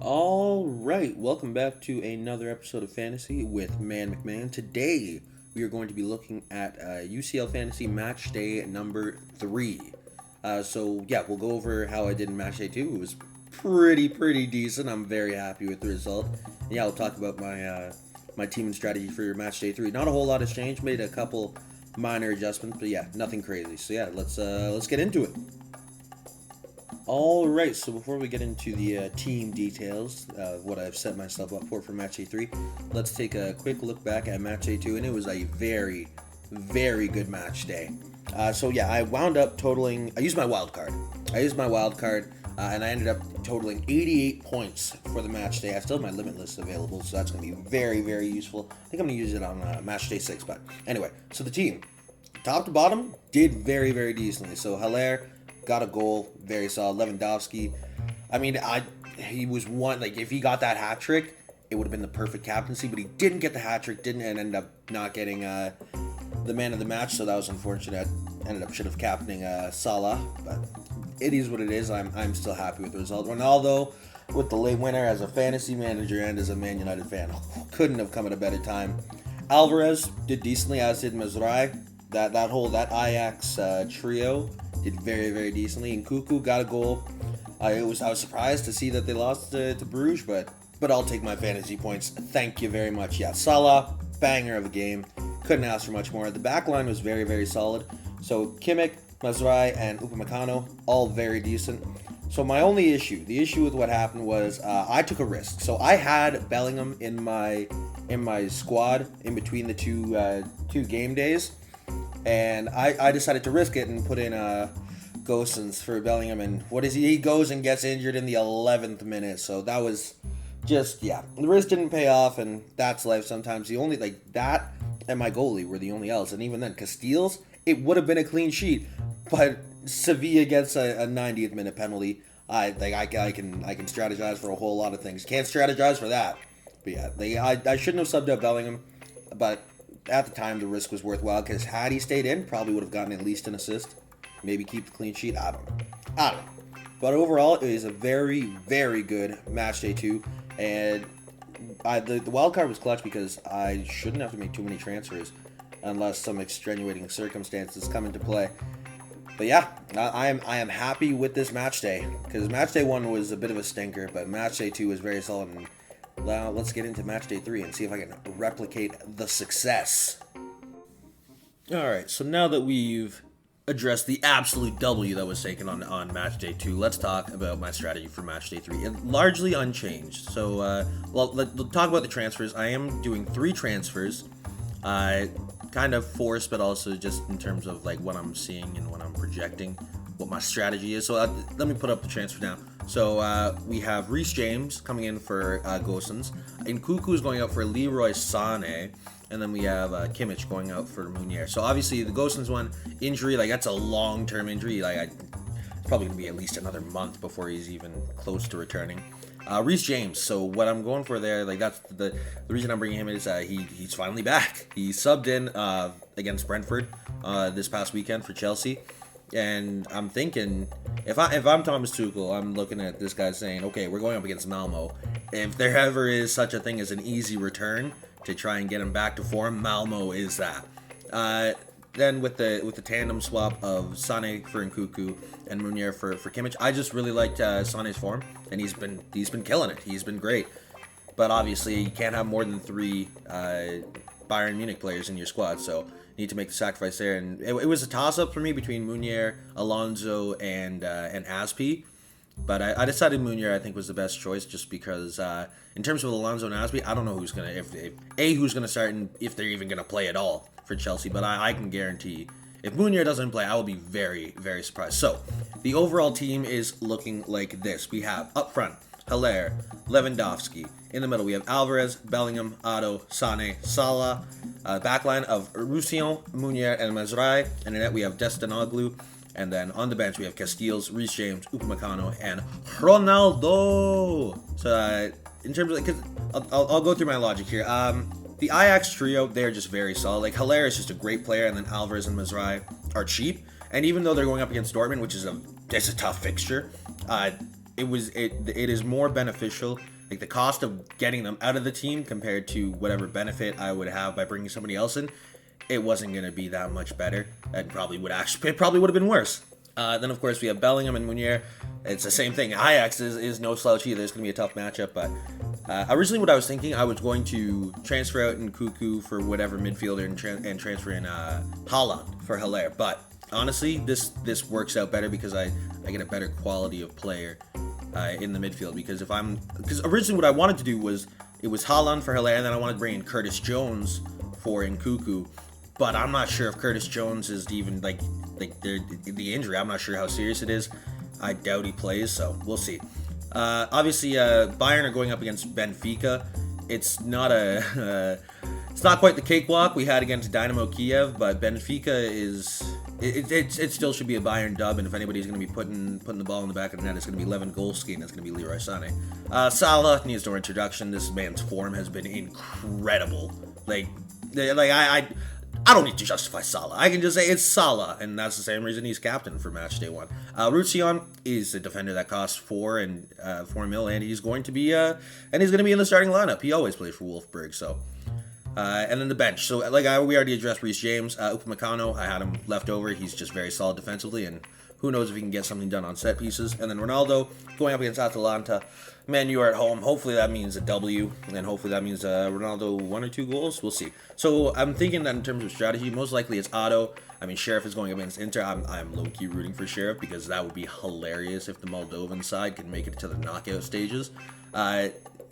All right, welcome back to another episode of Fantasy with Man McMahon. Today we are going to be looking at UCL Fantasy Matchday number 3. We'll go over how I did in Matchday 2. It was pretty decent. I'm very happy with the result. And yeah, I'll talk about my team and strategy for Matchday 3. Not a whole lot has changed. Made a couple minor adjustments, but yeah, nothing crazy. So yeah, let's get into it. Alright, so before we get into the team details of what I've set myself up for Match Day 3, let's take a quick look back at Match Day 2, and it was a very good match day. I wound up totaling, I used my wild card, and I ended up totaling 88 points for the match day. I still have my limitless available, so that's going to be very useful. I think I'm going to use it on Match Day 6, but anyway, so the team, top to bottom, did very decently. So Haller got a goal, very solid. Lewandowski, he was one, like, if he got that hat trick, it would have been the perfect captaincy, but he didn't get the hat trick, and ended up not getting the man of the match, so that was unfortunate. Should have captaining Salah, but it is what it is. I'm still happy with the result. Ronaldo with the late winner as a fantasy manager and as a Man United fan. Couldn't have come at a better time. Alvarez did decently, as did Mazraoui. That Ajax trio did very decently, and Cuckoo got a goal. I was surprised to see that they lost to Bruges, but I'll take my fantasy points. Thank you very much. Yeah, Salah, banger of a game. Couldn't ask for much more. The back line was very solid. So Kimmich, Mazraoui, and Upamecano, all very decent. So my only issue, the issue with what happened was I took a risk. So I had Bellingham in my squad in between the two game days, and I decided to risk it and put in Gosens for Bellingham. And what is he? He goes and gets injured in the 11th minute. So that was just, the risk didn't pay off, and that's life sometimes. The only, that and my goalie were the only else. And even then, Casteels, it would have been a clean sheet, but Sevilla gets a 90th minute penalty. I can strategize for a whole lot of things. Can't strategize for that. But yeah, I shouldn't have subbed out Bellingham, but at the time the risk was worthwhile, because had he stayed in, probably would have gotten at least an assist, maybe keep the clean sheet. I don't know. But overall, it is a very good match day 2, and the wild card was clutch because I shouldn't have to make too many transfers unless some extenuating circumstances come into play. But yeah, I am happy with this match day, because match day 1 was a bit of a stinker, but match day 2 was very solid. And now let's get into match day 3 and see if I can replicate the success. Alright, so now that we've addressed the absolute W that was taken on match day 2, let's talk about my strategy for match day 3. It's largely unchanged. So, let's talk about the transfers. I am doing 3 transfers. Kind of forced, but also just in terms of what I'm seeing and what I'm projecting, what my strategy is. So let me put up the transfer now. So we have Reece James coming in for Gosens, and Cuckoo is going out for Leroy Sané, and then we have Kimmich going out for Meunier. So obviously the Gosens one, injury, that's a long-term injury. It's probably going to be at least another month before he's even close to returning. Reece James, so what I'm going for there, that's the reason I'm bringing him in is he's finally back. He subbed in against Brentford this past weekend for Chelsea, and I'm thinking, if I'm Thomas Tuchel, I'm looking at this guy saying, okay, we're going up against Malmo. If there ever is such a thing as an easy return to try and get him back to form, Malmo is that. Then with the tandem swap of Sané for Nkunku and Meunier for Kimmich, I just really liked Sané's form, and he's been killing it. He's been great, but obviously you can't have more than 3 Bayern Munich players in your squad, so you need to make the sacrifice there. And it was a toss-up for me between Meunier, Alonso, and Aspi, but I decided Meunier I think was the best choice, just because in terms of Alonso and Aspi, I don't know who's gonna start and if they're even gonna play at all for Chelsea, but I can guarantee if Meunier doesn't play, I will be very surprised. So the overall team is looking like this. We have up front Haller, Lewandowski. In the middle we have Alvarez, Bellingham, Otto, Sané, Salah. Backline of Roussillon, Meunier, and Mazraoui. And in net we have Destinoglu. And then on the bench we have Casteels, Reece James, Upamecano, and Ronaldo. So in terms of, because I'll go through my logic here. The Ajax trio, they're just very solid. Haller is just a great player, and then Alvarez and Mazraoui are cheap. And even though they're going up against Dortmund, which is a tough fixture, it is more beneficial like the cost of getting them out of the team compared to whatever benefit I would have by bringing somebody else in, it wasn't going to be that much better. It probably would have been worse. Then of course we have Bellingham and Meunier. It's the same thing. Ajax is no slouch either. It's going to be a tough matchup. But originally what I was thinking, I was going to transfer out Nkunku for whatever midfielder and transfer in Haaland for Haller. But honestly, this works out better because I get a better quality of player in the midfield. Because originally what I wanted to do was Haaland for Haller, and then I wanted to bring in Curtis Jones for Nkunku. But I'm not sure if Curtis Jones is even like the injury. I'm not sure how serious it is. I doubt he plays, so we'll see. Obviously, Bayern are going up against Benfica. It's not quite the cakewalk we had against Dynamo Kiev, but Benfica it still should be a Bayern dub. And if anybody's going to be putting the ball in the back of the net, it's going to be Lewandowski, and it's going to be Leroy Sané. Salah needs no introduction. This man's form has been incredible. I don't need to justify Salah. I can just say it's Salah, and that's the same reason he's captain for Matchday 1. Roussillon is a defender that costs 4 mil, and he's going to be in the starting lineup. He always plays for Wolfsburg, so. And then the bench. So, we already addressed Reece James. Upamecano, I had him left over. He's just very solid defensively, and who knows if he can get something done on set pieces. And then Ronaldo going up against Atalanta. Man, you are at home. Hopefully that means a W, and hopefully that means Ronaldo 1 or 2 goals. We'll see. So I'm thinking that in terms of strategy, most likely it's Otto. I mean, Sheriff is going up against Inter. I'm low-key rooting for Sheriff because that would be hilarious if the Moldovan side can make it to the knockout stages.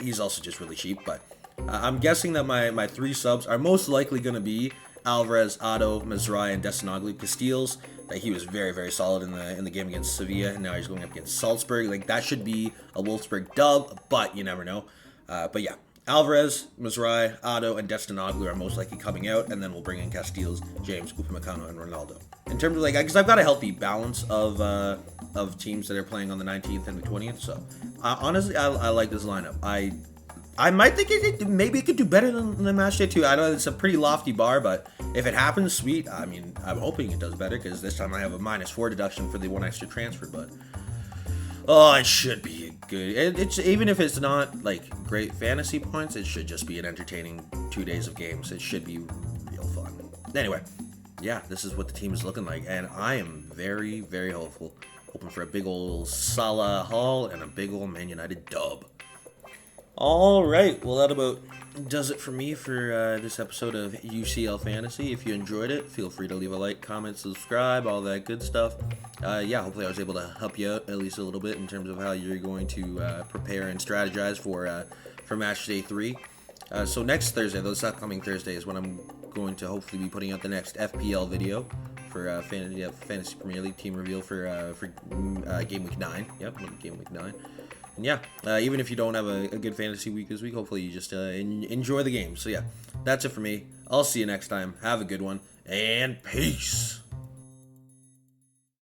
He's also just really cheap, but I'm guessing that my 3 subs are most likely going to be Alvarez, Otto, Mizrahi, and Destinoglu. Castiles, he was very, very solid in the game against Sevilla, and now he's going up against Salzburg. That should be a Wolfsburg dub, but you never know. But yeah, Alvarez, Mizrahi, Otto, and Destinoglu are most likely coming out, and then we'll bring in Castiles, James, Upamecano, and Ronaldo. In terms of because I've got a healthy balance of teams that are playing on the 19th and the 20th, so honestly, I like this lineup. I might think maybe it could do better than the Matchday 2. I know it's a pretty lofty bar, but if it happens, sweet. I mean, I'm hoping it does better because this time I have a -4 deduction for the 1 extra transfer. But it should be good. It's even if it's not great fantasy points, it should just be an entertaining 2 days of games. It should be real fun. Anyway, yeah, this is what the team is looking like, and I am very, very hopeful. Hoping for a big old Salah haul and a big old Man United dub. All right, well, that about does it for me for this episode of UCL Fantasy. If you enjoyed it, feel free to leave a like, comment, subscribe, all that good stuff. Yeah, hopefully I was able to help you out at least a little bit in terms of how you're going to prepare and strategize for Matchday 3. So next Thursday, this upcoming Thursday, is when I'm going to hopefully be putting out the next FPL video for Fantasy Premier League team reveal for Game Week 9. Yep, Game Week 9. And yeah, even if you don't have a good fantasy week this week, hopefully you just enjoy the game. So yeah, that's it for me. I'll see you next time. Have a good one, and peace.